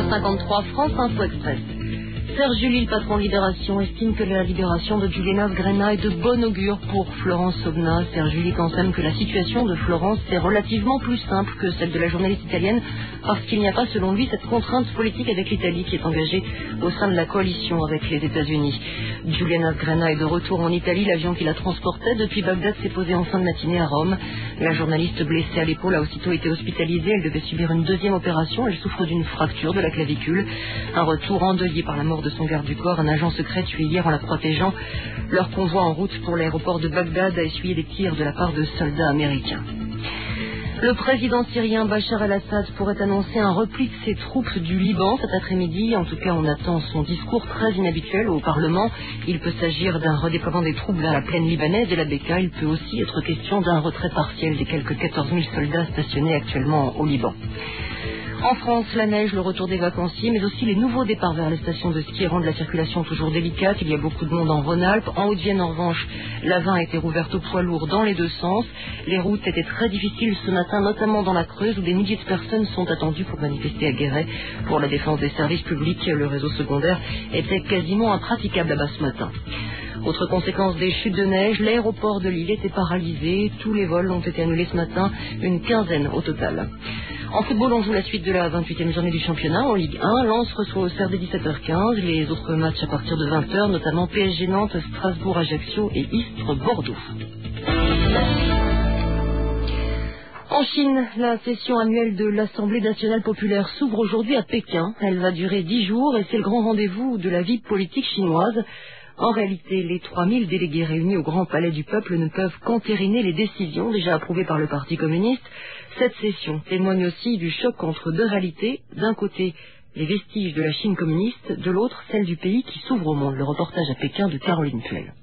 9h53, France Info Express. Serge July, le patron de Libération, estime que la libération de Juliana Grena est de bon augure pour Florence Sobna. Serge July consomme que la situation de Florence est relativement plus simple que celle de la journaliste italienne parce qu'il n'y a pas, selon lui, cette contrainte politique avec l'Italie qui est engagée au sein de la coalition avec les États-Unis. Juliana Grena est de retour en Italie. L'avion qui la transportait depuis Bagdad s'est posé en fin de matinée à Rome. La journaliste blessée à l'épaule a aussitôt été hospitalisée. Elle devait subir une deuxième opération. Elle souffre d'une fracture de la clavicule. Un retour endeuillé par la mort de son garde du corps, un agent secret tué hier en la protégeant. Leur convoi en route pour l'aéroport de Bagdad a essuyé des tirs de la part de soldats américains. Le président syrien Bachar el-Assad pourrait annoncer un repli de ses troupes du Liban cet après-midi. En tout cas, on attend son discours très inhabituel au Parlement. Il peut s'agir d'un redéploiement des troupes vers la plaine libanaise et la Beka. Il peut aussi être question d'un retrait partiel des quelques 14 000 soldats stationnés actuellement au Liban. En France, la neige, le retour des vacanciers, mais aussi les nouveaux départs vers les stations de ski rendent la circulation toujours délicate. Il y a beaucoup de monde en Rhône-Alpes. En Haute-Vienne, en revanche, la 20 a été rouverte aux poids lourds dans les deux sens. Les routes étaient très difficiles ce matin, notamment dans la Creuse, où des milliers de personnes sont attendues pour manifester à Guéret. Pour la défense des services publics, le réseau secondaire était quasiment impraticable là-bas ce matin. Autre conséquence des chutes de neige, l'aéroport de Lille était paralysé. Tous les vols ont été annulés ce matin, une quinzaine au total. En football, on joue la suite de la 28e journée du championnat en Ligue 1. Lens reçoit Auxerre dès 17h15. Les autres matchs à partir de 20h, notamment PSG Nantes, Strasbourg Ajaccio et Istres Bordeaux. En Chine, la session annuelle de l'Assemblée nationale populaire s'ouvre aujourd'hui à Pékin. Elle va durer 10 jours et c'est le grand rendez-vous de la vie politique chinoise. En réalité, les 3000 délégués réunis au Grand Palais du Peuple ne peuvent qu'entériner les décisions déjà approuvées par le Parti communiste. Cette session témoigne aussi du choc entre deux réalités. D'un côté, les vestiges de la Chine communiste, de l'autre, celle du pays qui s'ouvre au monde. Le reportage à Pékin de Caroline Puel.